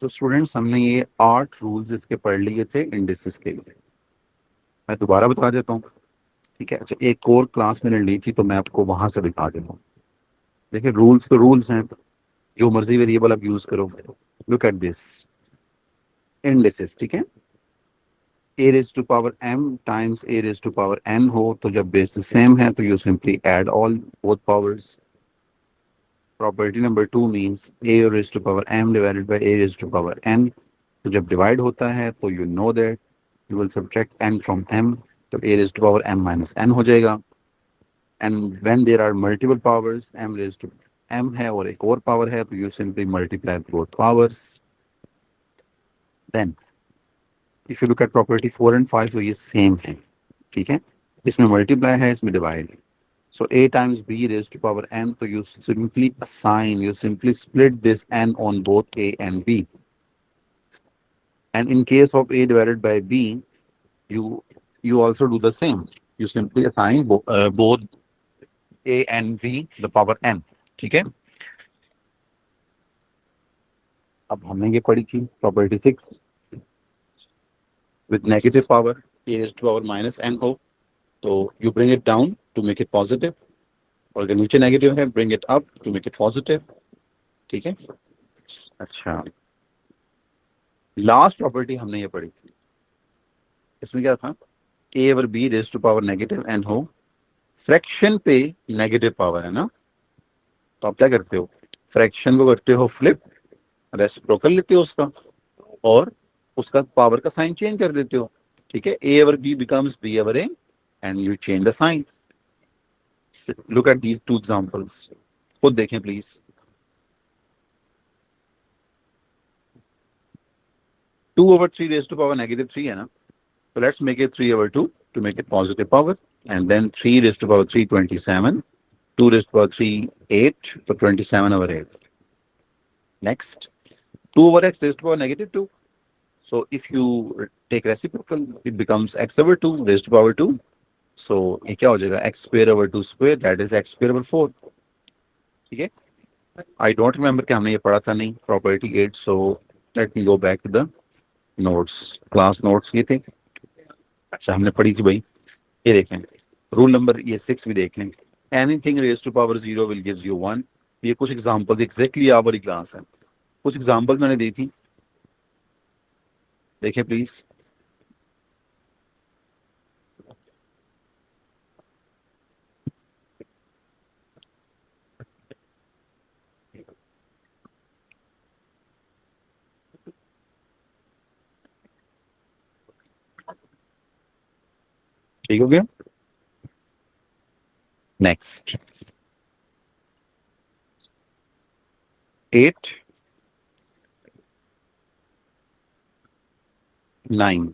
तो स्टूडेंट्स हमने ये 8 रूल्स इसके पढ़ लिए थे इंडिसेस के लिए। मैं दोबारा बता देता हूँ, ठीक है। अच्छा, एक और क्लास मैंने ली थी तो मैं आपको वहां से दिखा देता हूँ। देखिए, रूल्स तो रूल्स हैं, जो मर्जी वेरिएबल आप यूज करो। लुक एट दिस इंडिसेस, ठीक है। A raise to power m times a raise to power n हो तो जब बेसिस सेम है तो you simply add all both powers. Property number 2 means a raise to power m divided by a raise to power n. तो जब divide होता है तो you know that you will subtract n from m, तो a raise to power m minus n हो जाएगा। And when there are multiple powers, m raise to m है और एक और पावर है, तो you simply multiply both powers. Then if you look at property 4 and 5 तो ये सेम है, ठीक है। इसमें मल्टीप्लाई है, इसमें डिवाइड है। So a times b raised to power n, so you simply split this n on both a and b. And in case of a divided by b, you also do the same. You simply assign both a and b the power n, ठीक है। अब हमने ये पढ़ी थी property 6, with negative power a raised to power minus n हो तो you bring it down to make it positive, और अगर नीचे नेगेटिव है bring it up to make it positive, ठीक है। अच्छा, लास्ट प्रॉपर्टी हमने ये पढ़ी थी, इसमें क्या था, a over b raise to power negative n हो, फ्रैक्शन पे नेगेटिव पावर है ना, तो आप क्या करते हो, फ्रैक्शन को करते हो फ्लिप, रेसिप्रोकल लेते हो उसका, और उसका पावर का साइन चेंज कर देते हो, ठीक है। A over b becomes b over a and you change the sign. Look at these 2 examples, खुद देखें please. 2/3 raise to power negative 3 है ना, so let's make it 3/2 to make it positive power, and then 3 raised to power 3 27, 2 raised to power 3 8, so 27/8. Next, 2/x raised to power negative 2. So if you take reciprocal, it becomes x/2 raised to power 2. So ये क्या हो जाएगा, x²/2 square, that is x²/4, ठीक है। I don't remember कि हमने ये पढ़ा था नहीं, property 8, so let me go back to the notes, class notes ये थे। अच्छा, हमने पढ़ी थी भाई, ये देखें रूल नंबर ये 6 भी देख लें, anything raise to power 0 will gives you 1। ये कुछ एग्जांपल्स एग्जैक्टली आपकी क्लास है, कुछ एग्जांपल्स मैंने दी थी, देखें प्लीज। ठीक हो गया। नेक्स्ट 8 9,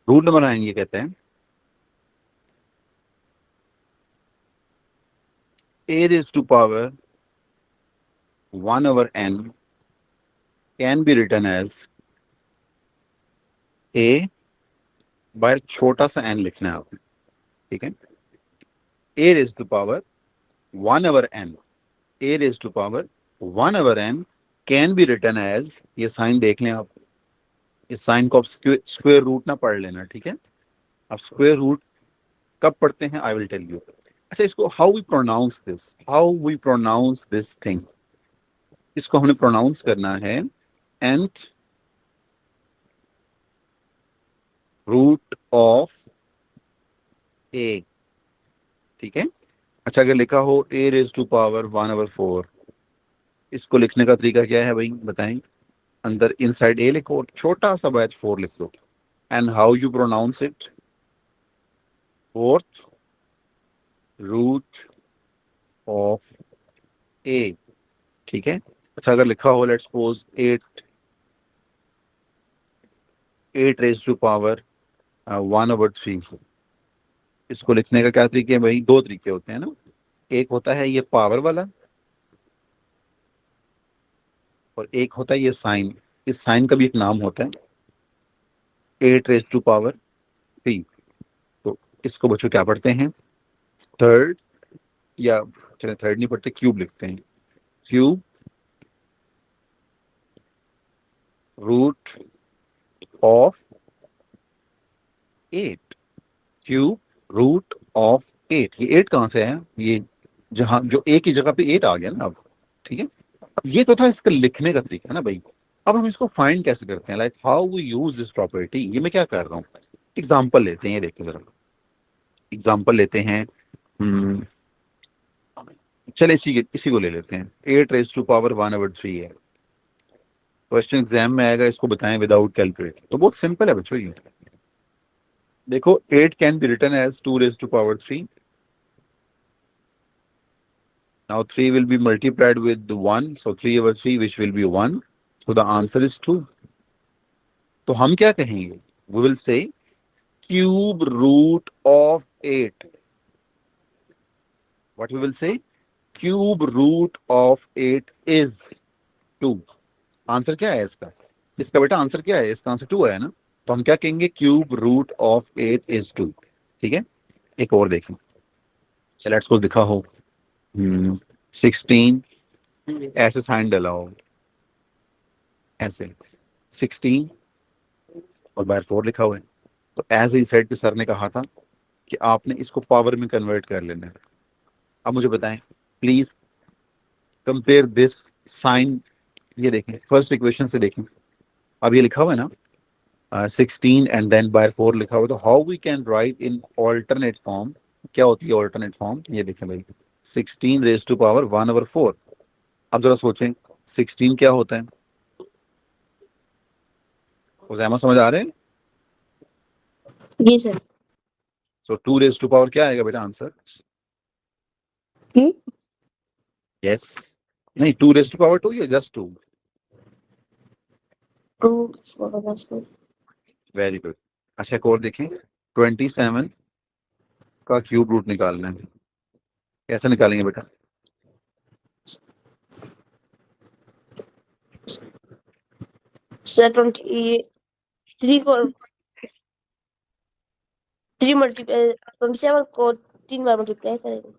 रूल नंबर 9 ये कहते हैं a raised to power 1/n can be written as a by छोटा सा n लिखना है आपने, ठीक है। a raised to power 1/n, a raised to power 1/n can be written as, ये साइन देख लें आप, इस साइन को आप स्क्वायर रूट ना पढ़ लेना, ठीक है। आप स्क्वायर रूट कब पढ़ते हैं, आई विल टेल यू। अच्छा, इसको how we pronounce this thing, इसको हमने प्रोनाउंस करना है nth रूट ऑफ a, ठीक है। अच्छा, अगर लिखा हो a रेज टू पावर 1/4, इसको लिखने का तरीका क्या है भाई बताएं, अंदर इनसाइड a लिखो और छोटा सा बैच 4 लिख दो, and how you pronounce it, 4th root of a, ठीक है। अच्छा, अगर लिखा हो let's suppose 8 raise to power 1/3, इसको लिखने का क्या तरीके है भाई, 2 तरीके होते हैं ना, एक होता है ये पावर वाला और एक होता है ये साइन, इस साइन का भी एक नाम होता है 8 रेज टू पावर 3। तो इसको बच्चों क्या पढ़ते हैं, थर्ड या चले थर्ड नहीं पढ़ते, क्यूब लिखते हैं। Cube root of 8, cube root of 8। ये 8 कहाँ से है? ये जहां जो ए की जगह पे 8 आ गया ना अब, ठीक है। अब ये तो था इसका लिखने का तरीका ना भाई। अब हम इसको फाइंड कैसे करते हैं, like how we use this property. ये मैं क्या कर रहा हूँ, एग्जाम्पल लेते हैं, ये देखिए जरा, एग्जाम्पल लेते हैं। हम्म, चले इसी को ले लेते हैं। 8 raised to power 1/3 है। क्वेश्चन एग्जाम में आएगा, इसको बताएं विदाउट कैलकुलेटर। तो बहुत सिंपल है बच्चों ये। देखो 8 can be written as 2 raised to power 3। Now 3 will be multiplied with 1, so 3/3, which will be 1. So the answer is 2. तो हम क्या कहेंगे? We will say cube root of 8. What we will say? Cube root of 8 is 2. Answer क्या है इसका? इसका बेटा answer क्या है? इसका आंसर 2 है ना। तो हम क्या कहेंगे? Cube root of 8 is 2। ठीक है, एक और देखें। चलो लेट्स सपोज लिखा हो 16, ऐसे साइन डला हो, ऐसे 16 और बाय 4 लिखा हुआ है। तो एज ई सेड के सर ने कहा था कि आपने इसको पावर में कन्वर्ट कर लेना है। अब मुझे बताएं प्लीज, कंपेयर दिस साइन। ये देखें फर्स्ट इक्वेशन से देखें, अब ये लिखा हुआ है ना 16 एंड देन बाय 4 लिखा हुआ है। तो how we can write in alternate form? क्या होती है ऑल्टरनेट फॉर्म? ये देखें भाई, 16 raised to power 1/4। अब जरा सोचें 16 क्या होता है? उज़ैमा समझ आ रहे हैं? जी sir. So 2 raised to power क्या आएगा बेटा आंसर? यस, नहीं 2 raised to power 2 या जस्ट 2? 2 very good. अच्छा एक और देखें, 27 का क्यूब रूट निकालना है। कैसे निकालेंगे बेटा? सर 23 को 3 मल्टीप्लाई 27 को 3 बार मल्टीप्लाई करेंगे।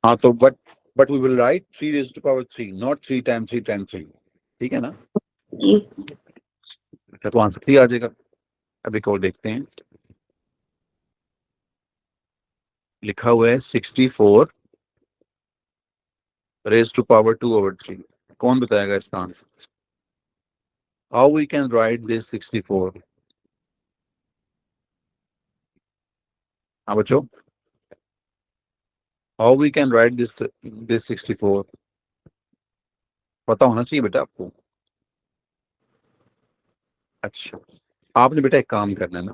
हाँ तो but we will write 3 raised to power 3, not 3 times 3 times 3। ठीक है ना? जी। अच्छा तो आंसर 3 आ जाएगा। अब एक और देखते हैं, लिखा हुआ है 64 raised to power 2/3। कौन बताएगा इसका answer? How we can write this 64? हाँ बच्चों, how we can write this 64? पता होना चाहिए बेटा आपको। अच्छा, आपने बेटा एक काम करना है ना,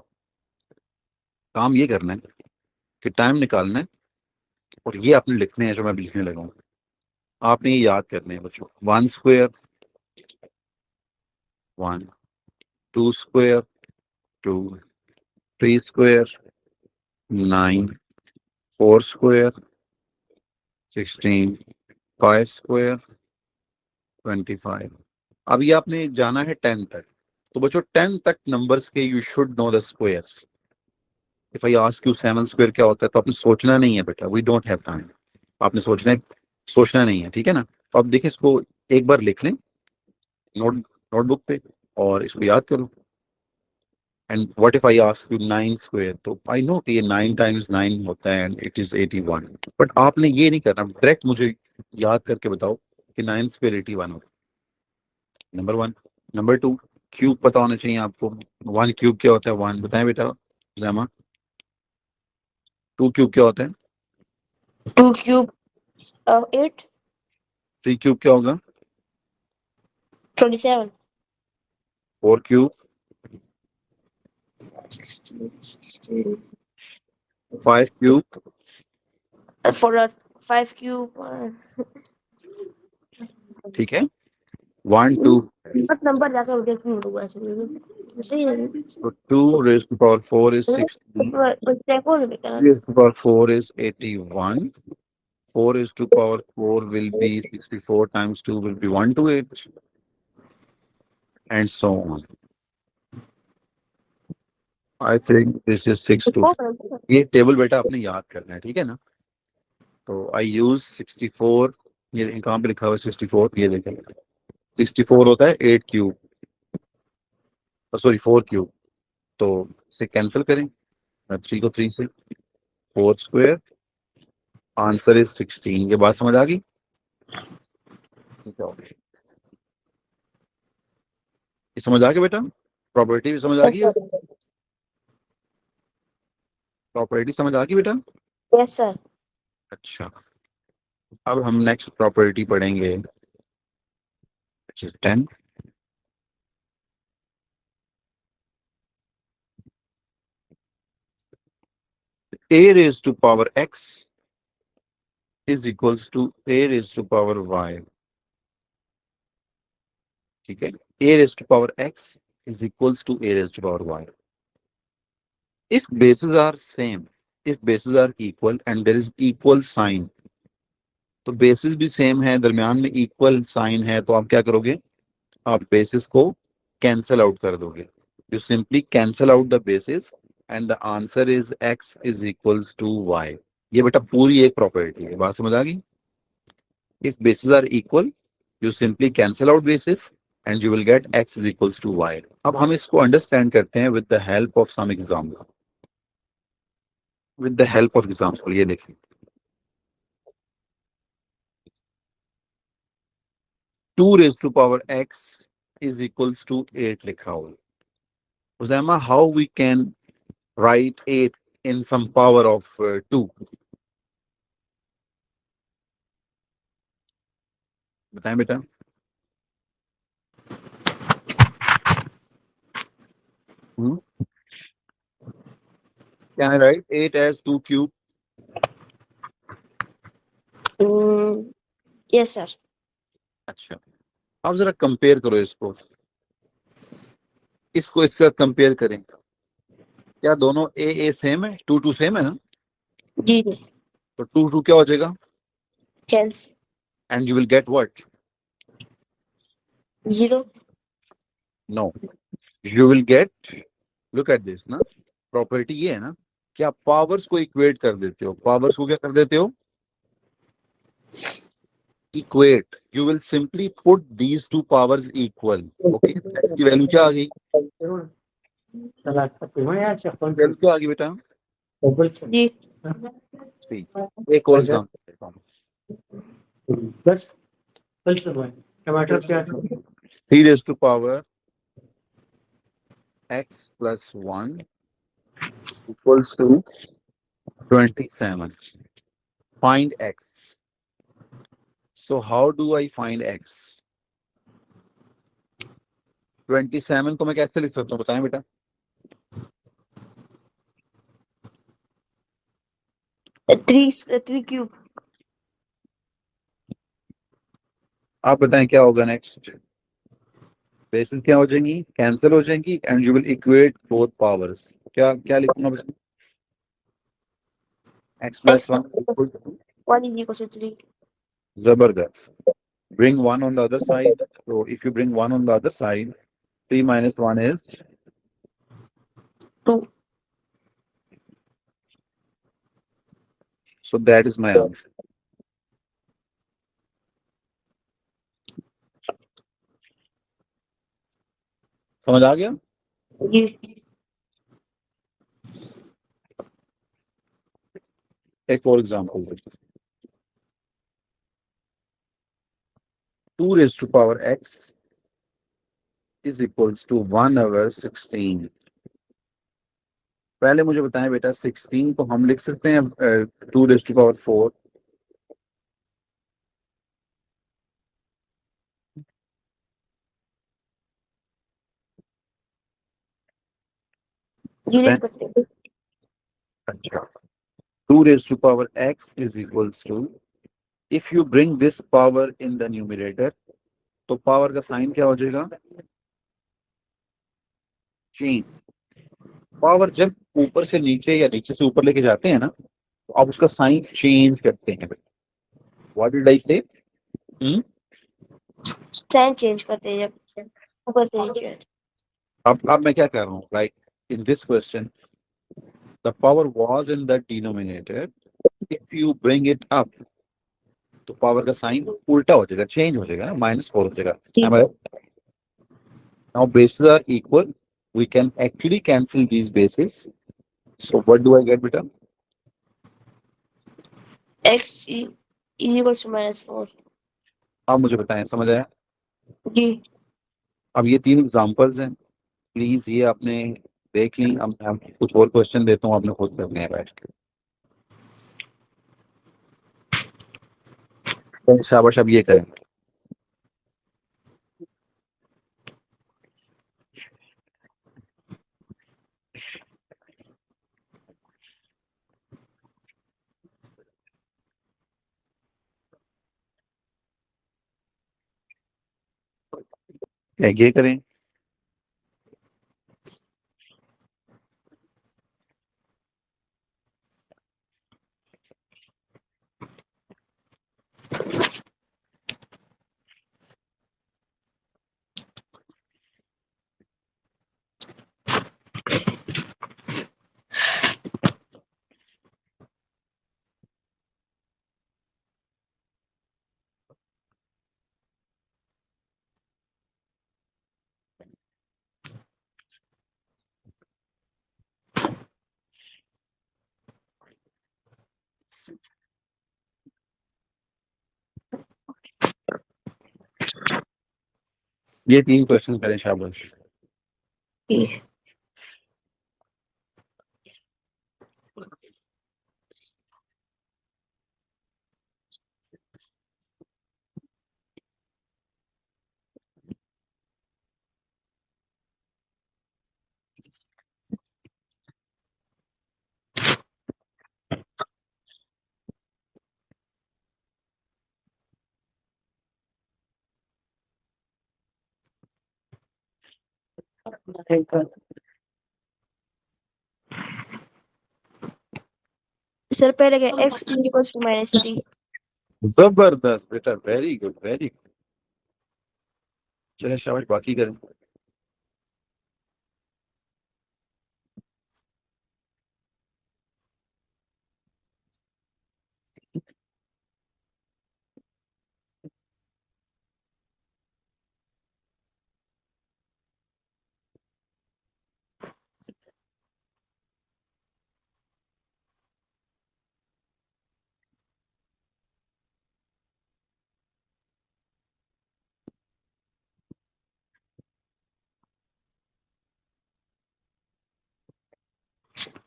काम ये करना है कि टाइम निकालना है और ये आपने लिखने हैं जो मैं अभी लिखने लगा हूँ। आपने ये याद करने हैं बच्चों, 1 square 1, 2 square 2, 3 square 9, 4 square 16, 5 square 25। अब ये आपने जाना है 10 तक। तो बच्चों 10 तक नंबर्स के you should know the squares. If I ask you 7 square क्या होता है, तो आपने सोचना नहीं है बेटा, वी डोंट हैव टाइम। आपने सोचना नहीं है, ठीक है ना? तो अब देखिए इसको एक बार लिख लें नोटबुक पे और इसको याद करो। And what if I ask you 9 square, तो आई नो कि ये 9 टाइम्स 9 होता है एंड इट इज 81। बट आपने ये नहीं करना, डायरेक्ट मुझे याद करके बताओ कि 9 स्क्वायर 81 होता है। नंबर 1। नंबर 2, क्यूब पता होना चाहिए आपको। 1 क्यूब क्या होता है? 1 बताएं बेटा जमा। 2 क्यूब क्या होता है? 2 क्यूब 8 3 क्यूब क्या होगा? 27 4 क्यूब 16 5 क्यूब for 5 क्यूब ठीक है 1 2। बट नंबर जाके उधर क्यों हुआ ऐसे सही है। So 2 raised to power 4 is 16. देखो ना बेटा 3 raised to power 4 is 81. 4 raised to power 4 will be 64 times 2 will be 128 and so on. I think this is 6 to। ये टेबल बेटा आपने याद करना है, ठीक है ना? तो आई यूज 64, ये कहाँ पे लिखा हुआ है 64, ये देखें 64 होता है 8 क्यूब, सॉरी 4 क्यूब, तो इसे कैंसिल करें 3 को 3 से, 4 स्क्वायर, आंसर इज 16। ये बात समझ आ गई? ठीक है, ये समझ आ गया बेटा? प्रॉपर्टी भी समझ आ Yes, गई sir. है? प्रॉपर्टी समझ आ गई बेटा? Yes, sir. अच्छा, अब हम नेक्स्ट प्रॉपर्टी पढ़ेंगे which is 10. A raised to power x is equals to A raised to power y. ठीक है, A raised to power x is equals to A raised to power y. If bases are same, if bases are equal and there is equal sign, तो basis भी same है, दरमियान में equal sign है, तो आप क्या करोगे? आप बेसिस को कैंसल आउट कर दोगे. You simply cancel out the basis and the answer is x is equals to y. ये बेटा पूरी एक प्रॉपर्टी है, बात समझ आ गई? If basis are equal you simply cancel out basis and you will get x is equals to y. अब हम इसको अंडरस्टैंड करते हैं with the help of some example. With the help of example ये देखिए, 2 raised to power x is equals to 8 लिखा हुआ है. Uzaima, how we can write 8 in some power of 2? बताएं बेटा. Can I write 8 as 2 cube? Yes, sir. अच्छा, अब जरा कंपेयर करो इसको, इसको इसके साथ कंपेयर करें. क्या दोनों ए सेम है? 2 2 सेम है ना? जी. तो 2 2 क्या हो जाएगा? Chance. And you will get what? 0. No, you will get, look at this ना, प्रॉपर्टी ये है ना कि आप पावर्स को इक्वेट कर देते हो. पावर्स को क्या कर देते हो? Equate. You will simply put these two powers equal. Okay, इसकी वैल्यू क्या आ गई? वैल्यू क्या आ गई बेटा? जी. सी. एक और एग्जांपल देता हूं. टमाटर क्या 3 raised to power x plus 1 equals to 27. Find x. So how do I find x? 27 को मैं कैसे लिख सकता हूँ बताएं बेटा? Three cube. आप बताएं क्या होगा नेक्स्ट? बेसिस क्या हो जाएंगी? कैंसिल हो जाएंगी and you will equate both powers. क्या क्या लिखूंगा बेटा? x plus 1 equals to, 1 is equal to 3. जबरदस्त. Bring 1 on the other side. So if you bring 1 on the other side, 3 minus 1 is 2. so that is my answer. समझ आ गया? जी. एक और example देखिए. 2 raised to power x is equals to 1 over 16. पहले मुझे बताएं बेटा, 16 को हम लिख सकते हैं 2 raised to power 4? जी लिख सकते हैं. अच्छा, 2 raised to power x is equals to, if you bring this power in the numerator, तो पावर का साइन क्या हो जाएगा? चेंज. पावर जब ऊपर से नीचे या नीचे से ऊपर लेके जाते हैं ना, तो आप उसका साइन चेंज करते हैं. व्हाट डिड आई से? साइन चेंज करते हैं जब ऊपर से नीचे. अब मैं क्या कर रहा हूँ? Like in this question the power was in the denominator if you bring it up तो पावर का साइन उल्टा हो जाएगा, चेंज हो जाएगा ना, -4 हो जाएगा। जी। Now bases are equal. We can actually cancel these bases. So what do I get, beta? x is equal to -4। आप मुझे बताएं, समझ आया? जी। अब ये 3 एग्जांपल्स हैं, प्लीज ये आपने देख ली। अब मैं कुछ और क्वेश्चन देता हूँ, आपने खुद करने हैं बैठ के। तो शाबाश, अब ये करें। ये करें। ये 3 क्वेश्चन करें, शाबाश। जी। सर पहले क्या x is equal to -3। जबरदस्त बेटा, वेरी गुड, वेरी गुड। चलिए शाबाश, बाकी करें।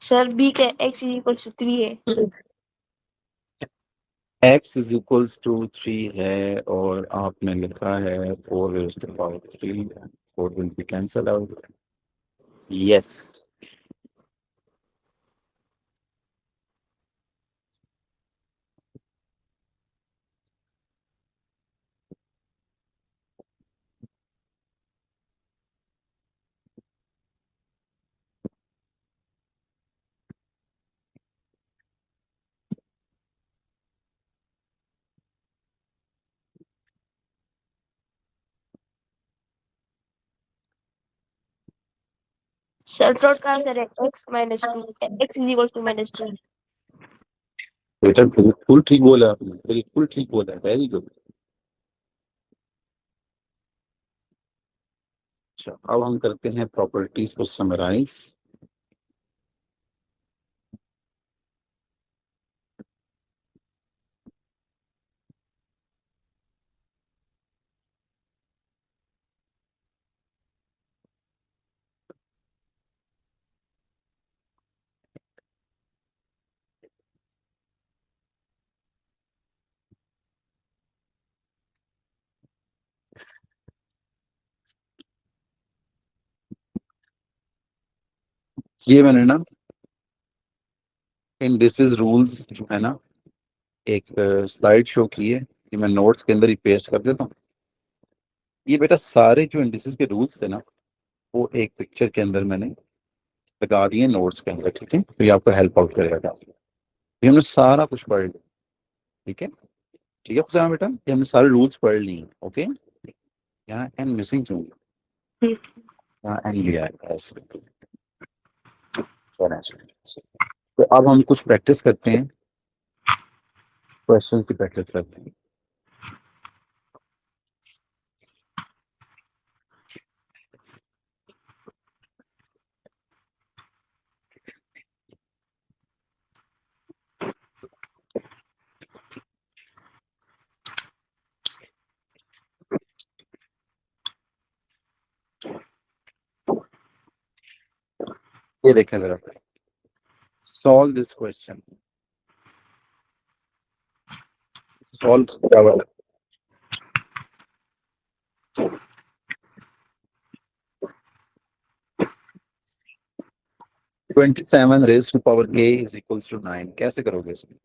सर b क्या x is equal to 3 है। x इज इक्वल्स टू 3 है और आपने लिखा है 4 raised to power 3, 4 will be cancelled out। Yes. Sir dot का आंसर है x -2, x is equal to -2। बेटा बिल्कुल ठीक बोला आपने, बिल्कुल ठीक बोला, वेरी गुड। अच्छा, अब हम करते हैं प्रॉपर्टीज को समराइज। ये मैंने ना इन दिस इज रूल्स जो है ना, एक स्लाइड शो की है, कि मैं नोट्स के अंदर ही पेस्ट कर देता हूँ। ये बेटा सारे जो इंडिसेस के रूल्स थे ना, वो एक पिक्चर के अंदर मैंने लगा दिए नोट्स के अंदर, ठीक है? तो ये आपको हेल्प आउट करेगा काफी। ये हमने सारा कुछ पढ़ लिया, ठीक है? ठीक है खुशाम बेटा, ये हमने सारे रूल्स पढ़ लिए, ओके? यहाँ एन मिसिंग क्यों? यहाँ एन लिया है ऐसे। तो अब हम कुछ प्रैक्टिस करते हैं। क्वेश्चन की प्रैक्टिस करते हैं। ये देखें जरा, सॉल्व दिस क्वेश्चन। सॉल्व क्या हुआ? 27 raised to power k is equals to 9। कैसे करोगे इसमें?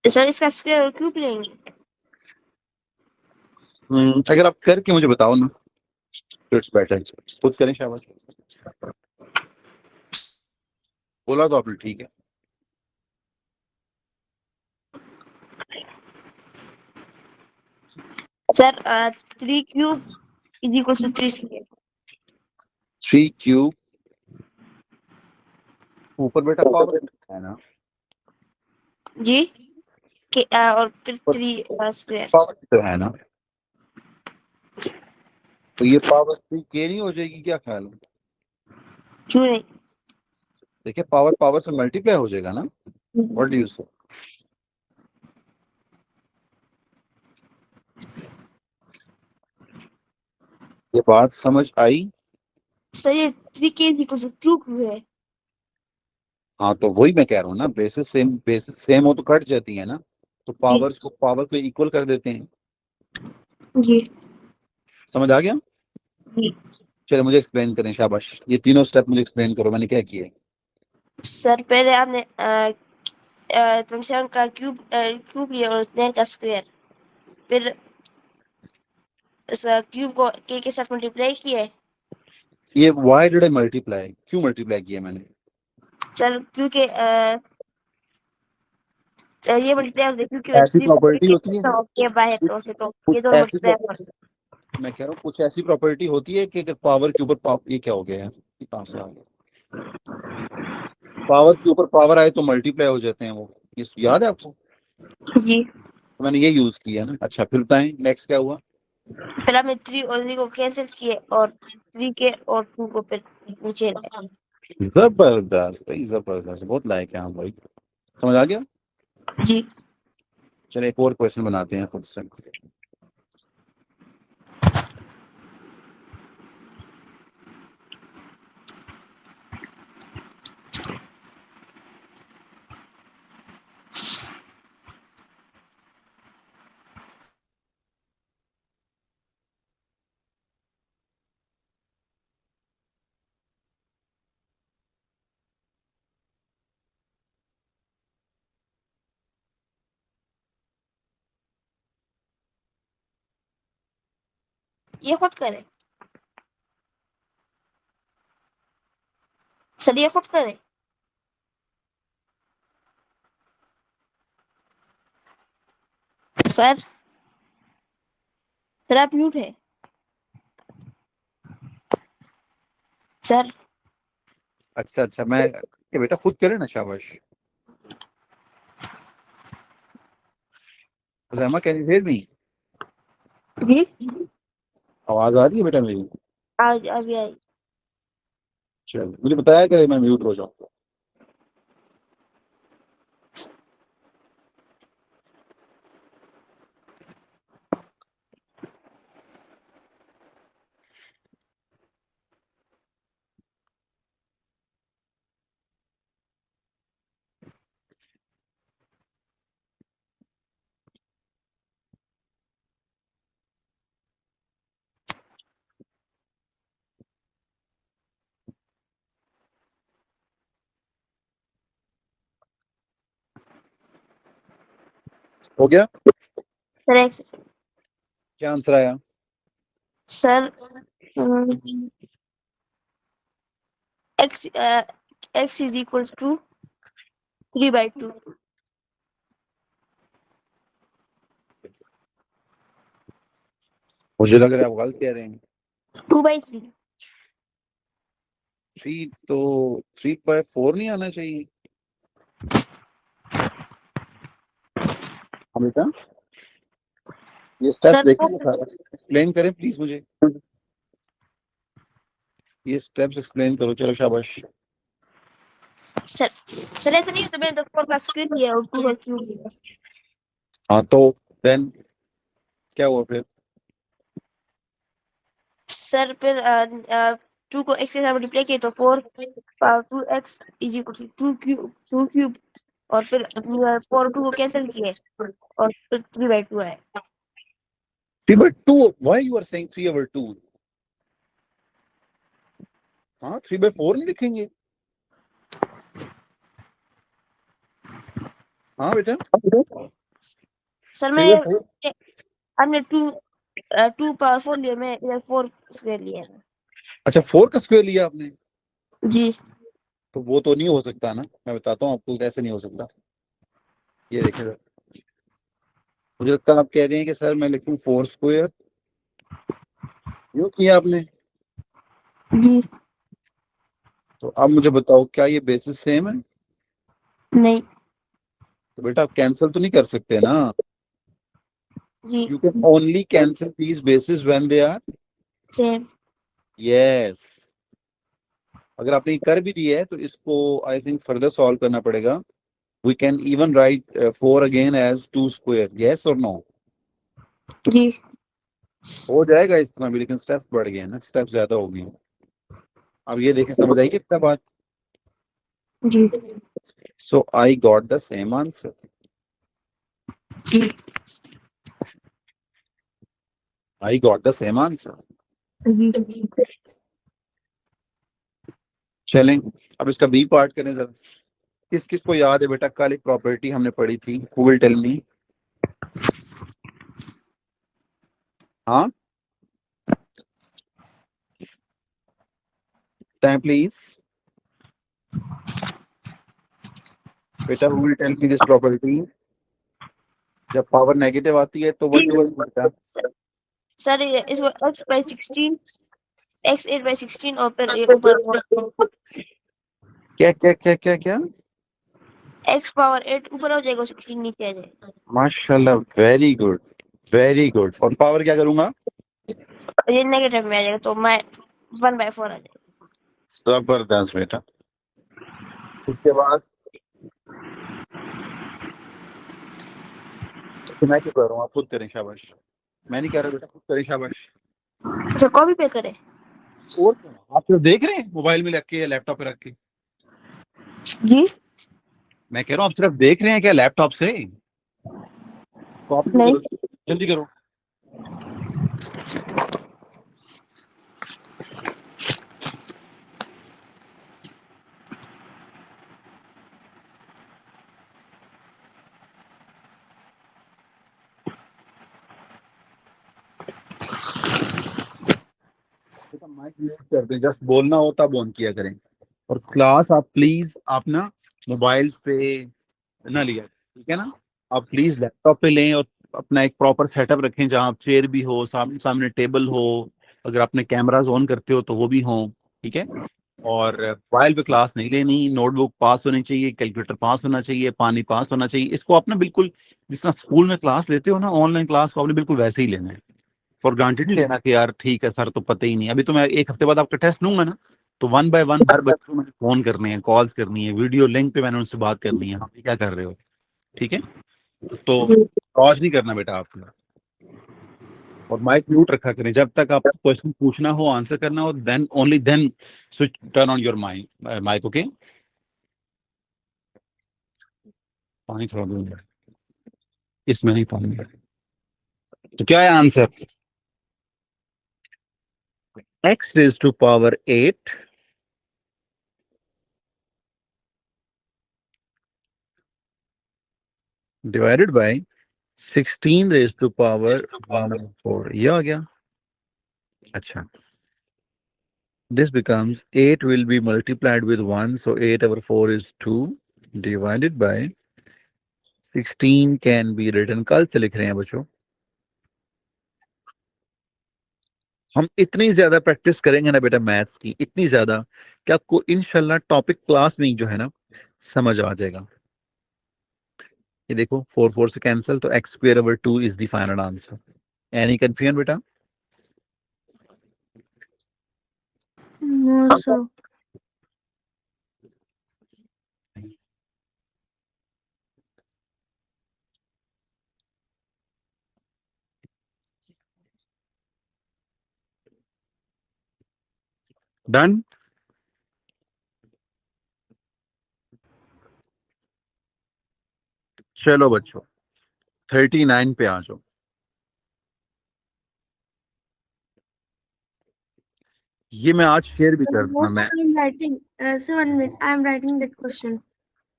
सर इसका स्क्वायर और क्यूब लेंगे। अगर आप करके मुझे बताओ ना, इट्स बेटर। खुद करें, शाबाश। बोला तो आपने, ठीक है। Sir 3 cube is equal to 3 square. 3 cube ऊपर बेटा पावर है ना, जी के और फिर 3 स्क्वायर। पावर तो है ना, तो ये पावर 3 के नहीं हो जाएगी? क्या ख्याल है? क्यों नहीं? देखिए, पावर पावर से मल्टीप्लाई हो जाएगा ना। व्हाट डू यू से? ये बात समझ आई? सर ये 3 के इज इक्वल टू 2 क्यूब है। हाँ, तो वही मैं कह रहा हूँ ना, बेसिस सेम हो तो कट जाती है ना, तो पावर को इक्वल कर देते हैं। जी समझ आ गया? जी चलो मुझे एक्सप्लेन करें, शाबाश। ये तीनों स्टेप मुझे एक्सप्लेन करो, मैंने क्या किया है। सर पहले आपने 27 का क्यूब लिया और 9 का स्क्वायर, फिर क्यूब को के साथ मल्टीप्लाई किया है। ये व्हाई डिड आई मल्टीप्लाई? क्यों मल्टीप्लाई किया मैंने? सर क्योंकि ये मल्टीप्लाई होता है क्योंकि ऐसी 3 प्रॉपर्टी होती है, के बाहर कुछ तो ये कुछ दोनों ऐसी मल्टीप्लाई होते हैं। मैं कह रहा हूँ कुछ ऐसी प्रॉपर्टी होती है कि अगर पावर के ऊपर ये क्या हो गया है, ये कहाँ से आ गया? पावर के ऊपर पावर आए तो मल्टीप्लाई हो जाते हैं वो, ये याद है आपको? जी तो मैंने ये यूज किया ना। अच्छा, फिर बताएं नेक्स्ट क्या हुआ? फिर आपने 3 और 3 को कैंसिल किए और 3 के और 2 को फिर नीचे लाए। जबरदस्त भाई, जबरदस्त, बहुत लायक है आप भाई। समझ आ गया? जी चलो एक और क्वेश्चन बनाते हैं खुद से। ये खुद करें। सर ये खुद करें। सर सर आप म्यूट है सर। अच्छा अच्छा, मैं ये बेटा खुद करे ना, शाबाश। जमा कैन यू हियर मी? जी आवाज आ रही है बेटा मेरी? आज अभी आई। चलो, मुझे बताया कि मैं म्यूट हो जाऊँ। हो गया? सर एक सेकंड। क्या आंसर आया? Sir x x is equals to 3/2। मुझे लग रहा है आप गलत कह रहे हैं। 2/3। 3 तो 3/4 नहीं आना चाहिए? हाँ बेटा, ये स्टेप्स सर देखें सारा, एक्सप्लेन करें प्लीज मुझे, ये स्टेप्स एक्सप्लेन करो। चलो शाबाश। सर सर ऐसा नहीं होता, मैंने तो 4 का स्क्वायर लिया और 2 का क्यूब लिया। हाँ तो देन क्या हुआ फिर? सर फिर 2 को x के साथ मल्टीप्लाई किया तो 4 power 2x is equal to 2 cube और फिर 4 और 2 को कैंसिल किए और फिर 3/2 है। 3/2, why you are saying 3/2? हाँ 3/4 नहीं लिखेंगे? हाँ बेटा, सर मैं 3/4। हमने 2 पावर 4 लिया, मैं इधर 4 स्क्वायर लिया है। अच्छा 4 का स्क्वायर लिया आपने? जी तो वो तो नहीं हो सकता ना, मैं बताता हूँ आपको कैसे नहीं हो सकता। ये देखिए सर, मुझे लगता है आप कह रहे हैं कि सर मैं लिखूं 4 स्क्वायर, यूँ किया आपने। जी तो अब मुझे बताओ क्या ये बेसिस सेम है? नहीं तो बेटा आप कैंसिल तो नहीं कर सकते ना, जी you can only cancel these bases when they are same. Yes. अगर आपने ये कर भी दिया है तो इसको आई थिंक फर्दर सॉल्व करना पड़ेगा। We can even write 4 again as 2 square, yes और नो? जी हो जाएगा इस तरह भी, लेकिन स्टेप्स बढ़ गए ना, स्टेप्स ज्यादा हो गए। अब ये देखें, समझ आई कितना बात? जी so I got the same answer. जी I got the same answer. जी चलें अब इसका बी पार्ट करें जरा। किस किस को याद है बेटा, कल एक प्रॉपर्टी हमने पढ़ी थी, हु विल टेल मी? हाँ टाइम प्लीज बेटा, who will tell me this property? जब पावर नेगेटिव आती है तो व्हाट डू आई बेटा? सर ये इसको x/16 x 8/16 और फिर ये ऊपर क्या क्या क्या क्या क्या? x पावर 8 ऊपर हो जाएगा, 16 नीचे आ जाएगा। माशाल्लाह, वेरी गुड वेरी गुड। और पावर क्या करूंगा? ये नेगेटिव में आ जाएगा तो मैं 1/4 आ जाएगा। जबरदस्त बेटा। उसके बाद तो मैं क्यों कर रहा हूँ, आप खुद करें शाबाश। मैं नहीं कह रहा बेटा, खुद करें शाबाश। अच्छा कॉपी पे करे। और क्या? आप सिर्फ देख रहे हैं मोबाइल में रख के या लैपटॉप पे रख के? जी मैं कह रहा हूँ आप सिर्फ देख रहे हैं क्या लैपटॉप से? कॉपी भी नहीं करो, जल्दी करो। माइक म्यूट कर दें, जस्ट बोलना हो तब ऑन किया करें। और क्लास आप प्लीज आप ना मोबाइल पे ना लिया, ठीक है ना? आप प्लीज लैपटॉप पे लें और अपना एक प्रॉपर सेटअप रखें जहां चेयर भी हो, सामने सामने टेबल हो, अगर आपने कैमराज ऑन करते हो तो वो भी हो, ठीक है? और मोबाइल पे क्लास नहीं लेनी, नोटबुक पास होनी चाहिए, कैलकुलेटर पास होना चाहिए, पानी पास होना चाहिए। इसको आप ना बिल्कुल जिस तरह स्कूल में क्लास लेते हो ना, ऑनलाइन क्लास को आपने बिल्कुल वैसे ही लेना है। फॉर ग्रांटेड नहीं लेना कि यार ठीक है सर तो पता ही नहीं। अभी तो मैं एक हफ्ते बाद आपका टेस्ट लूंगा ना, तो 1 बाय 1 हर बच्चे को मैंने फोन करने हैं, कॉल्स करनी है, वीडियो लिंक पे मैंने उनसे बात करनी है, हाँ क्या कर रहे हो, ठीक है? तो पॉज नहीं करना बेटा आपका, और माइक म्यूट रखा करें जब तक आपको क्वेश्चन पूछना हो, आंसर करना हो, then only then switch turn on your mic. Okay, पानी थोड़ा दूंगा, इसमें नहीं पानी है। तो क्या है answer? x raised to power 8 divided by 16 raised to power 1/4, ये आ गया। अच्छा, this becomes 8 will be multiplied with 1, so 8/4 is 2 divided by 16 can be written, कल से लिख रहे हैं बच्चों। हम इतनी ज्यादा प्रैक्टिस करेंगे ना बेटा मैथ्स की, इतनी ज्यादा कि आपको इंशाल्लाह टॉपिक क्लास में ही जो है ना समझ आ जाएगा। ये देखो 4 4 से कैंसिल, तो x square over 2 is the final answer. Any confusion बेटा? No, sir. Done? चलो बच्चों 39 पे आ जाओ। ये मैं आज शेयर भी कर दूंगा। Most मैं I'm writing. Sir, 1 minute. I'm writing that question.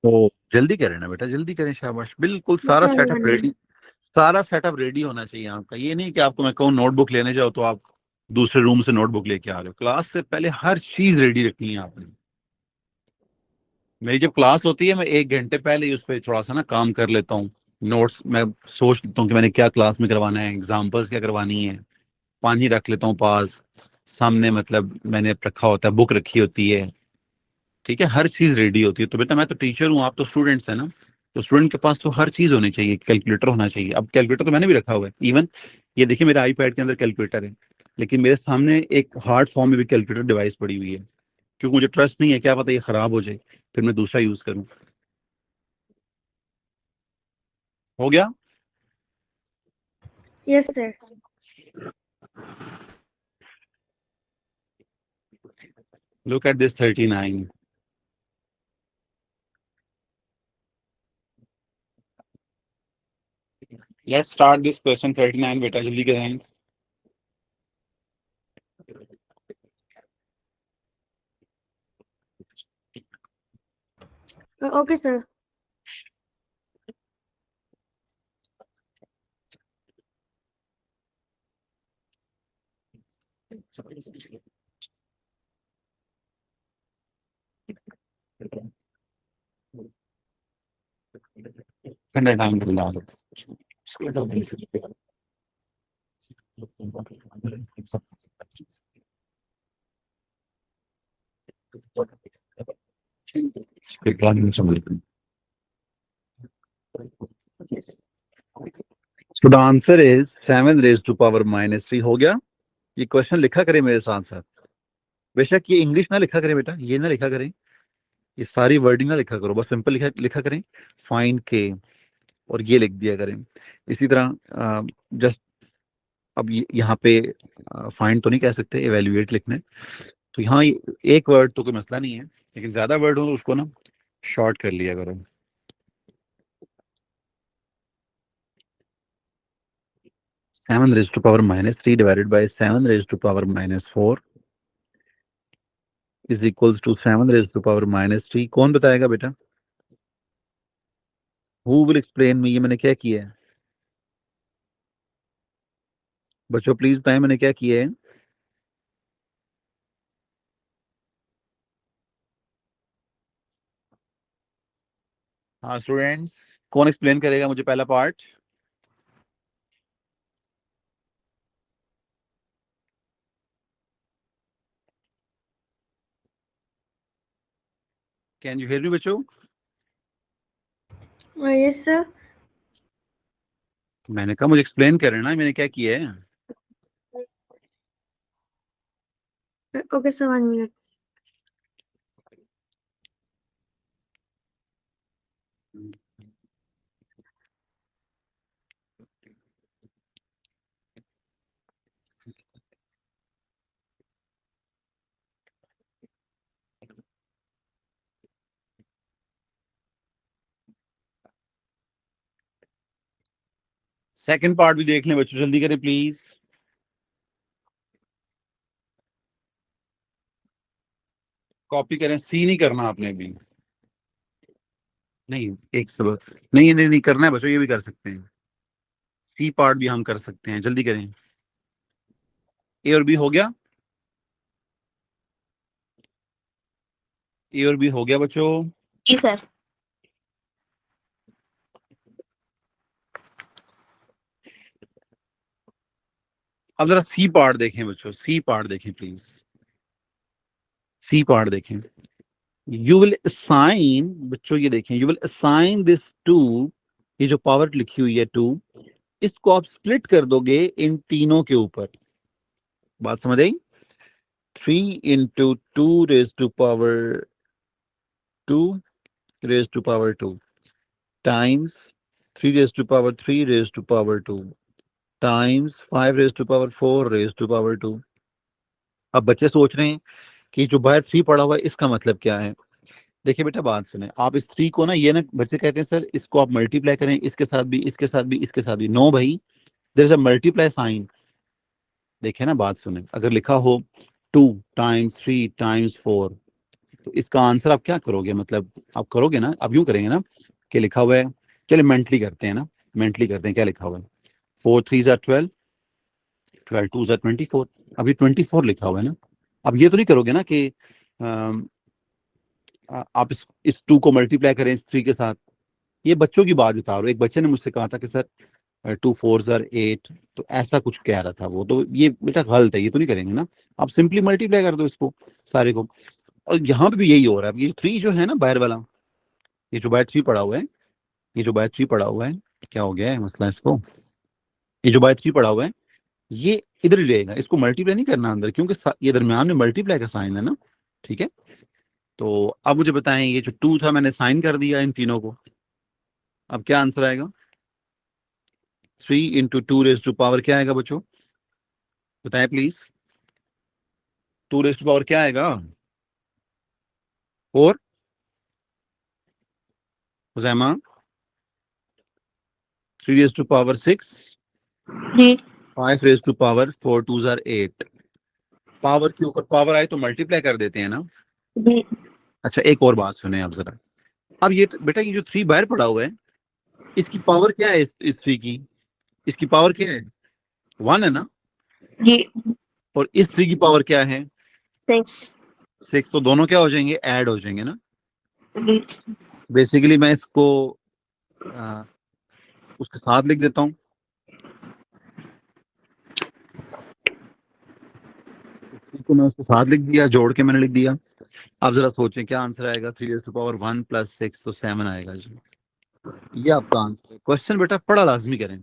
तो जल्दी करें ना बेटा, जल्दी करें, शाबाश। बिल्कुल सारा Sir, सेटअप 1 minute. रेडी, सारा सेटअप रेडी होना चाहिए आपका। ये नहीं कि आपको मैं कहूँ नोटबुक लेने जाओ तो आप दूसरे रूम से नोटबुक लेके आ रहे हो। क्लास से पहले हर चीज रेडी रखनी है आपने। मेरी जब क्लास होती है मैं 1 घंटे पहले ही उस पर थोड़ा सा ना काम कर लेता हूँ। नोट्स मैं सोच लेता हूँ कि मैंने क्या क्लास में करवाना है, एग्जाम्पल्स क्या करवानी है, पानी रख लेता हूँ पास सामने, मतलब मैंने रखा होता है, बुक रखी होती है, ठीक है, हर चीज रेडी होती है। तो बेटा मैं तो टीचर हूँ, आप तो स्टूडेंट्स है ना, तो स्टूडेंट के पास तो हर चीज होनी चाहिए। कैलकुलेटर होना चाहिए। अब कैलकुलेटर तो मैंने भी रखा हुआ है, इवन ये देखिए मेरे आईपैड के अंदर कैलकुलेटर है, लेकिन मेरे सामने एक हार्ड फॉर्म में भी कैलकुलेटर डिवाइस पड़ी हुई है, क्योंकि मुझे ट्रस्ट नहीं है, क्या पता ये खराब हो जाए, फिर मैं दूसरा यूज करूँ। हो गया? Yes, sir. Look at this 39. Let's start this question 39 बेटा, जल्दी करें। Okay, sir. ठंडा टाइम मिला लो। So the answer is 7 raised to power minus 3। हो गया? ये क्वेश्चन लिखा करें मेरे साथ साथ। बेशक ये इंग्लिश ना लिखा करें बेटा, ये ना लिखा करें, ये सारी वर्डिंग ना लिखा करो, बस सिंपल लिखा लिखा करें फाइंड के, और ये लिख दिया करें। इसी तरह जस्ट अब यहाँ पे फाइंड तो नहीं कह सकते, एवेल्युएट लिखना है, तो यहाँ एक वर्ड तो कोई मसला नहीं है, लेकिन ज्यादा वर्ड हो तो उसको ना शॉर्ट कर लिया करो। Seven raise to power minus 3 divided by 7 raise to power minus 4 is equals to 7 raise to power minus 3। कौन बताएगा बेटा? हु विल एक्सप्लेन मी, ये मैंने क्या किया है बच्चों? प्लीज बताएं मैंने क्या किया है। हाँ स्टूडेंट्स, कौन एक्सप्लेन करेगा मुझे पहला part? Can you hear me बच्चों? Yes, sir. मैंने कहा मुझे एक्सप्लेन करना है मैंने क्या किया है। Okay, sir. 1 minute. Second part भी देख लें बच्चों, जल्दी करें प्लीज। कॉपी करें, सी नहीं करना आपने भी, नहीं एक सबक नहीं नहीं नहीं करना है बच्चों, ये भी कर सकते हैं, सी पार्ट भी हम कर सकते हैं, जल्दी करें। ए और बी हो गया? ए और बी हो गया बच्चों? जी सर। अब जरा सी पार्ट देखें बच्चों, सी पार्ट देखें प्लीज, सी पार्ट देखें। यू विल असाइन, बच्चों ये देखें, you will assign this to ये जो पावर लिखी हुई है 2, इसको आप स्प्लिट कर दोगे इन तीनों के ऊपर। बात समझ आई? 3 into 2 raise to power 2 raise to power 2 times 3 raise to power 3 raise to power 2 times 5 raise to power 4 raise to power 2। अब बच्चे सोच रहे हैं कि जो बाहर 3 पड़ा हुआ है इसका मतलब क्या है। देखिए बेटा बात सुने, आप इस 3 को ना, ये ना बच्चे कहते हैं सर इसको आप मल्टीप्लाई करें इसके साथ भी, इसके साथ भी, इसके साथ भी। नो भाई, there is a multiply sign. देखिए ना बात सुने, अगर लिखा हो 2 टाइम्स 3 टाइम्स 4, तो इसका आंसर आप क्या करोगे, मतलब आप करोगे ना, आप यूं करेंगे ना कि लिखा हुआ है, चलिए मेंटली करते हैं ना, मेंटली करते हैं क्या लिखा हुआ है। 4 3 ज़ा 12, 12 2 ज़ा 24, अभी 24 लिखा हुआ है ना। अब ये तो नहीं करोगे ना कि अम, आप इस 2 को मल्टीप्लाई करें इस 3 के साथ। ये बच्चों की बात बता रहा हूँ। एक बच्चे ने मुझसे कहा था कि सर 2 4 ज़ा 8, तो ऐसा कुछ कह रहा था वो, तो ये बेटा गलत है, ये तो नहीं करेंगे ना। आप सिंपली मल्टीप्लाई कर दो इसको सारे को। और यहाँ पे भी यही हो रहा है। अब ये 3 जो है ना बाहर वाला, ये जो बाहर 3 पड़ा हुआ है, ये जो बाहर 3 पड़ा हुआ है, क्या हो गया है मसला इसको, ये जो बाहर 3 पड़ा हुआ है ये इधर ही रहेगा, इसको मल्टीप्लाई नहीं करना अंदर, क्योंकि ये दरम्यान में मल्टीप्लाई का साइन है ना। ठीक है, तो अब मुझे बताएं, ये जो 2 था मैंने साइन कर दिया इन तीनों को, अब क्या आंसर आएगा। 3 इंटू 2 रेज टू पावर क्या आएगा बच्चों, बताएं प्लीज। 2 रेज टू पावर क्या आएगा, 4। हुजैमा 3 रेज टू पावर 6, जी 5 रेज टू पावर 4 2 ज़ार 8। पावर के ऊपर पावर आए तो मल्टीप्लाई कर देते हैं ना। जी अच्छा एक और बात सुने आप जरा। अब ये बेटा ये जो 3 बाहर पड़ा हुआ है, इसकी पावर क्या है, इस 3 की, इसकी पावर क्या है, 1 है ना। जी और इस 3 की पावर क्या है, 6 6। तो दोनों क्या हो जाएंगे, ऐड हो जाएंगे ना। जी बेसिकली मैं इसको आ, उसके साथ लिख देता हूँ। इसको मैं उसके साथ लिख दिया, जोड़ के मैंने लिख दिया। आप जरा सोचें क्या आंसर आएगा। 3 रेज़ टू पावर 1 प्लस 6 तो 7 आएगा जी। ये आपका आंसर है। क्वेश्चन बेटा पढ़ा लाजमी करें।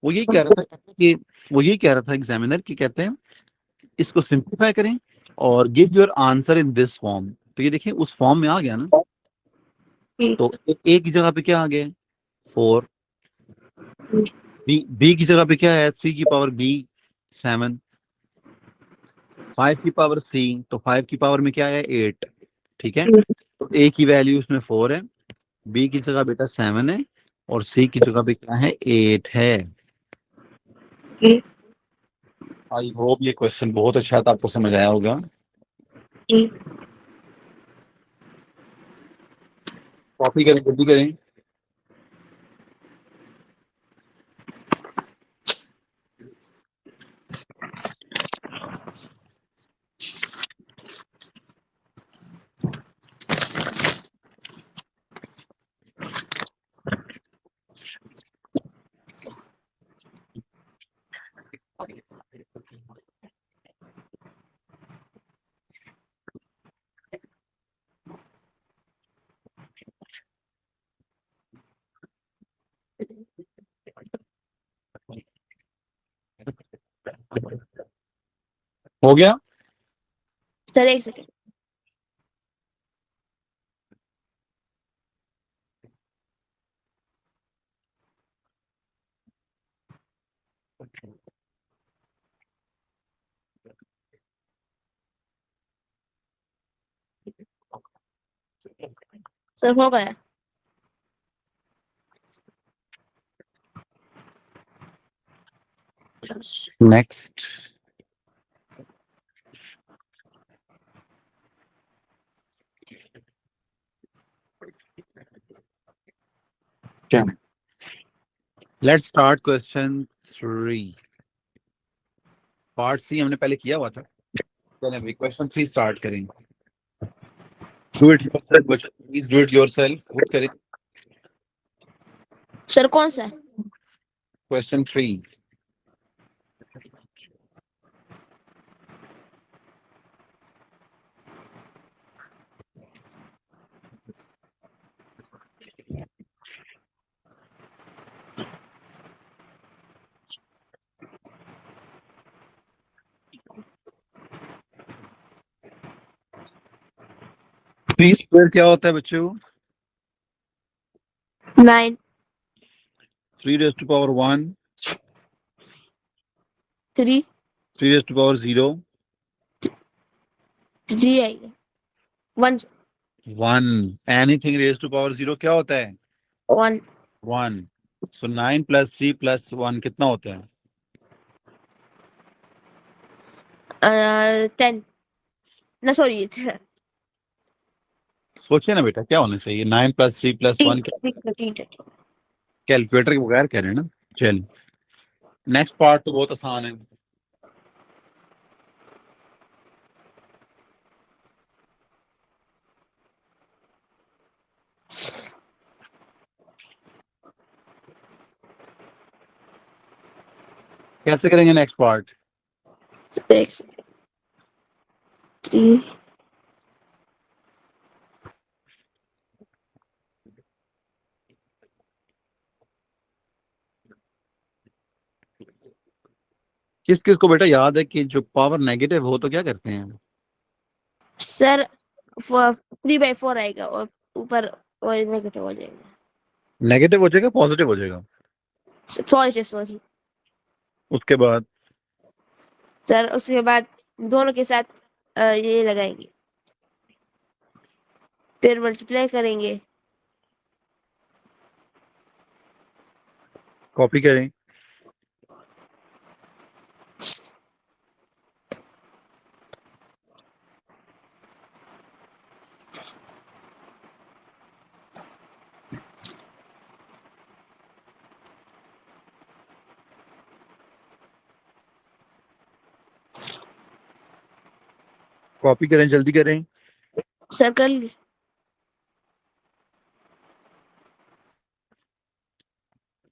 वो यही कह रहा था कि वो यही कह रहा था एग्जामिनर की, कहते हैं इसको सिंप्लीफाई करें और give your answer in this form. तो ये देखिए उस फॉर्म में आ गया ना। जी तो एक की जगह पे क्या आ गया, 4। बी की जगह पे क्या है, 3 की पावर बी 7। 5 की पावर सी, तो 5 की पावर में क्या है, 8। ठीक है, तो ए की वैल्यू उसमें 4 है, बी की जगह बेटा 7 है, और सी की जगह पे क्या है, 8 है। जी आई होप ये क्वेश्चन बहुत अच्छा था, आपको समझ आया होगा। जी कॉपी करें, जल्दी करें। हो गया। सर एक सेकंड। सर हो गया। Next, let's start question 3। Part C हमने पहले किया हुआ था, चलें अभी क्वेश्चन 3 स्टार्ट करें। डू इट योरसेल्फ बच्चों, प्लीज डू इट योरसेल्फ, खुद करें। सर कौन सा है? क्वेश्चन 3। 3 स्क्वायर क्या होता है बच्चों? 9 3 raised to power 1, 3 3 raised to power 0, 3 आएगा 1 1. Anything raised to power 0 क्या होता है? 1 1. So 9 plus 3 plus 1 कितना होता है? 10 ना सॉरी सोचिए ना बेटा क्या होना चाहिए? 9 plus 3 plus 1 कैलकुलेटर के बगैर कह रहे हैं ना? चल नेक्स्ट पार्ट तो बहुत आसान है. कैसे करेंगे नेक्स्ट पार्ट? 3 किस किस को बेटा याद है कि जो पावर नेगेटिव हो तो क्या करते हैं? सर 3/4 आएगा और ऊपर और नेगेटिव हो जाएगा नेगेटिव हो जाएगा पॉजिटिव हो जाएगा? पॉजिटिव सॉरी उसके बाद सर उसके बाद दोनों के साथ ये लगाएंगे फिर मल्टीप्लाई करेंगे कॉपी करें. कॉपी करें जल्दी करें. सर कर ली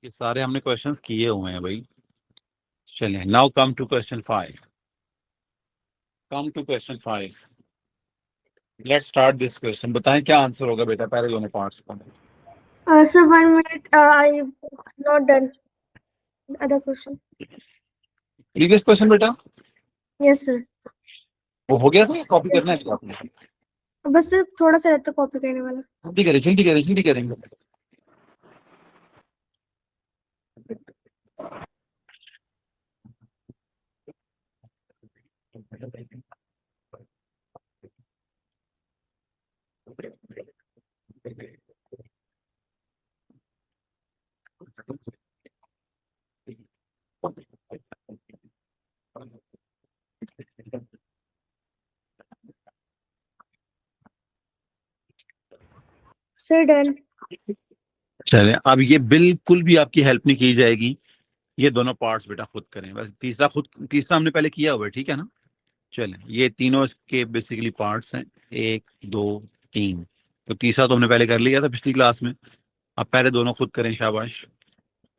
ये सारे हमने क्वेश्चंस किए हुए हैं भाई. चलिए now come to question 5. Come to question 5. Let's start this question. बताएं क्या आंसर होगा बेटा पहले दोनों पार्ट्स का. Sir, 1 minute. I'm not done. Other question. Previous question बेटा Yes, sir. वो हो गया था या कॉपी करना है इसको आपने? बस सिर्फ थोड़ा सा रहता कॉपी करने वाला. जल्दी करें जल्दी करें जल्दी करेंगे. Sir, done. चलिए अब ये बिल्कुल भी आपकी हेल्प नहीं की जाएगी. ये दोनों पार्ट्स बेटा खुद करें. बस तीसरा हमने पहले किया हुआ है. ठीक है ना? चलिए ये तीनों के बेसिकली पार्ट्स हैं. 1 2 3. तो तीसरा तो हमने पहले कर लिया था पिछली क्लास में. अब पहले दोनों खुद करें. शाबाश.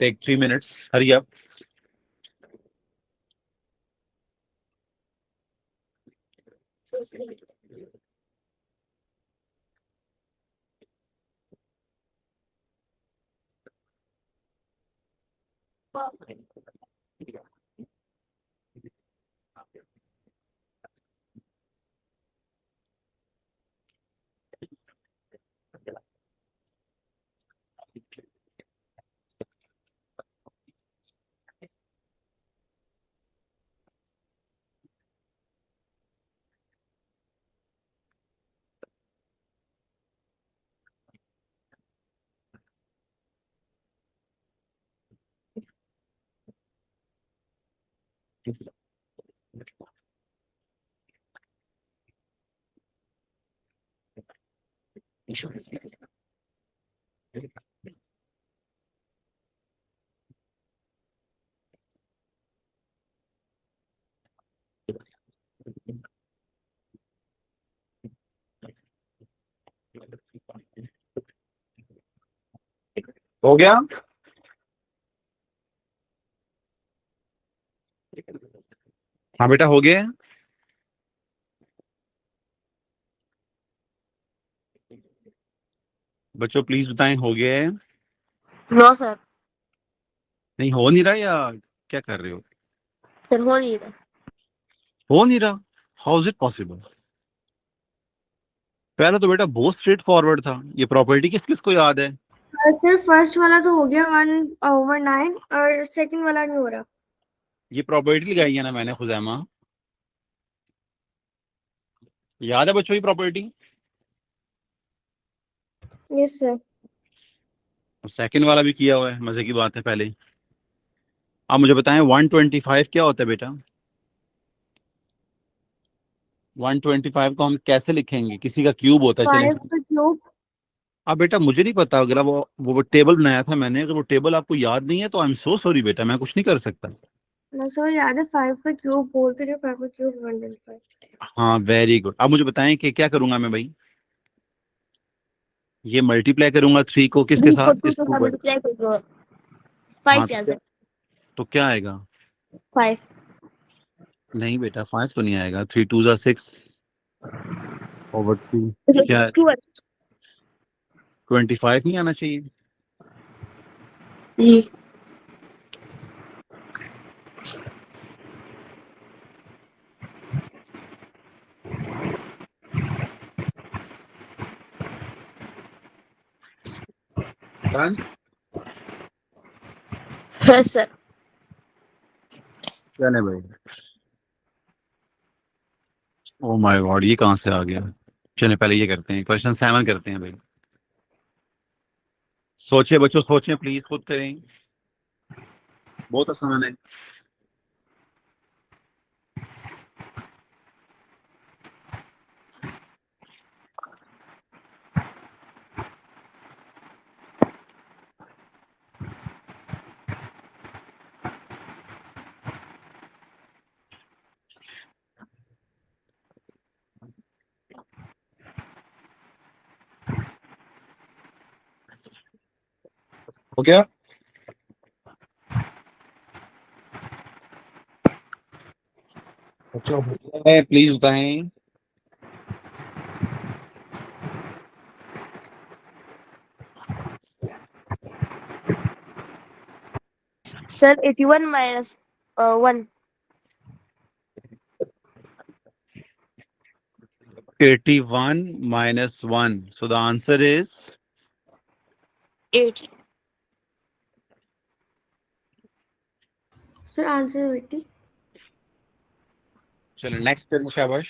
Take 3 minutes. Hurry up. हो गया. हाँ बेटा हो गया. बच्चों प्लीज बताएं हो गया है? नो सर नहीं हो नहीं रहा या क्या कर रहे हो? सर हो नहीं रहा हो नहीं रहा. How is it possible? पहला तो बेटा बहुत स्ट्रेट फॉरवर्ड था, ये प्रॉपर्टी किस किस को याद है? सर फर्स्ट वाला तो हो गया 1/9 और सेकंड वाला नहीं हो रहा। ये प्रॉपर्टी लगाई है ना मैंने खुजैमा, याद है बच्चों ये प्रॉपर्टी? Yes sir. सेकंड वाला भी किया हुआ है, मजे की बात है। पहले आप मुझे बताएं 125 क्या होता है बेटा? 125 को हम कैसे लिखेंगे? किसी का क्यूब होता है, चलें। 5 का क्यूब। अब बेटा मुझे नहीं पता, अगर वो टेबल बनाया था मैंने, अगर वो टेबल आपको याद नहीं है तो आई एम सो सॉरी बेटा, मैं कुछ नहीं कर सकता। मैं सर याद है 5 का क्यूब बोलते थे, 5 का क्यूब 105। हाँ वेरी गुड। अब मुझे बताएं कि क्या करूंगा मैं भाई? ये मल्टीप्लाई करूंगा 3 को किसके 3 को साथ? 2 इस के 2 साथ पर। मल्टीप्लाई कर दो। हाँ 5 तो यहाँ क्या, से। तो क्या आएगा? 5। नहीं बेटा 5 तो नहीं आएगा, 3 2 जा 6 ओवर 3 क्या? 2। 25 नहीं आना चाहिए? जी डन। Yes sir. चले भाई। ओ माय गॉड, ये कहाँ से आ गया? चले पहले ये करते हैं, क्वेश्चन 7 करते हैं भाई। सोचिए बच्चों, सोचें प्लीज, खुद करें, बहुत आसान है। हो गया? बच्चों प्लीज बताएं। Sir 81 minus 1। 81 minus 1, so the answer is 80। Sir answer बेटी। चलो नेक्स्ट करें, शाबाश।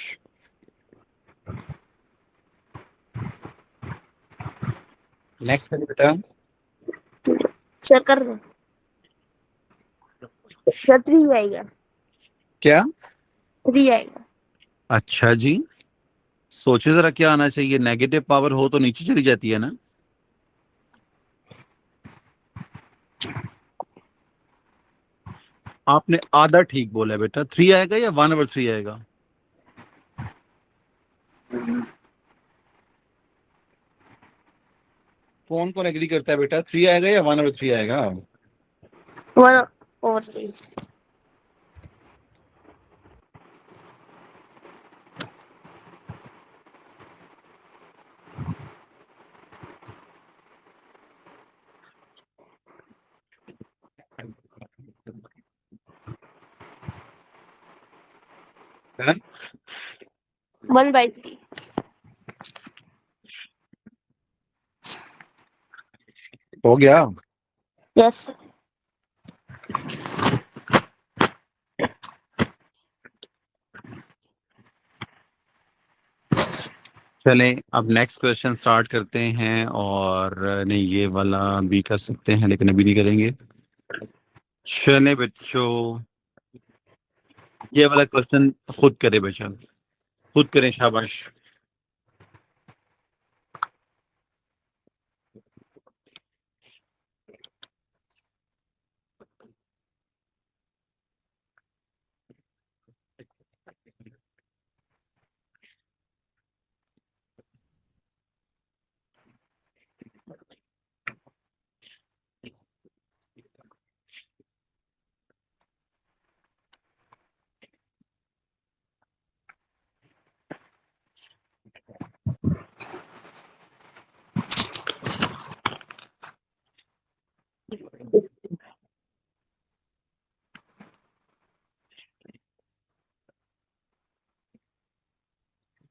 नेक्स्ट करें बेटा। सर कर रहे हैं। सर 3 आएगा। क्या? 3 आएगा। अच्छा जी, सोचे जरा क्या आना चाहिए? नेगेटिव पावर हो तो नीचे चली जाती है ना। आपने आधा ठीक बोला है बेटा। 3 आएगा या 1/3 आएगा? कौन कौन एग्री करता है बेटा? 3 आएगा या 1/3 आएगा? 1/3। Done? 1/3। हो गया। Yes sir. चलें अब नेक्स्ट क्वेश्चन स्टार्ट करते हैं, और नहीं ये वाला भी कर सकते हैं लेकिन अभी नहीं करेंगे। चलें बच्चों, ये वाला क्वेश्चन खुद करें बच्चों, खुद करें, शाबाश।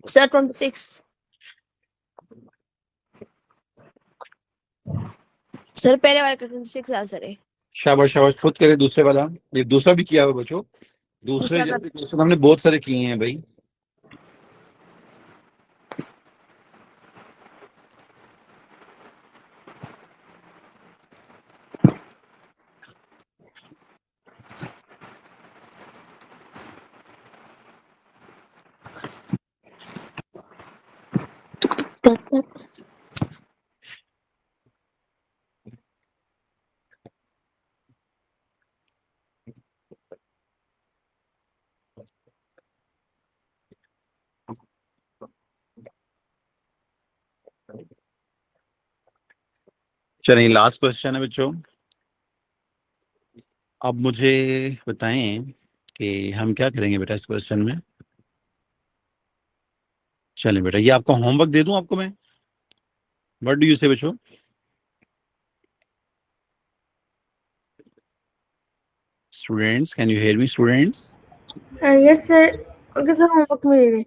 सर 26। सर पहले वाले क्वेश्चन 6 आंसर है। शाबाश शाबाश, खुद करे दूसरे वाला। ये दूसरा भी किया हुआ बच्चों, दूसरे दूसरा जैसे क्वेश्चन हमने बहुत सारे किए हैं भाई। चलिए लास्ट क्वेश्चन है बच्चों। अब मुझे बताएं कि हम क्या करेंगे बेटा इस क्वेश्चन में। चलिए बेटा, ये आपका होमवर्क दे दूं आपको मैं? व्हाट डू यू से बच्चों? Students, can you hear me students? Yes, sir. Okay, sir. Homework में दे दें.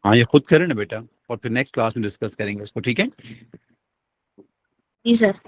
हाँ, ये खुद करें ना बेटा, और फिर नेक्स्ट क्लास में डिस्कस करेंगे इसको, ठीक है? जी सर।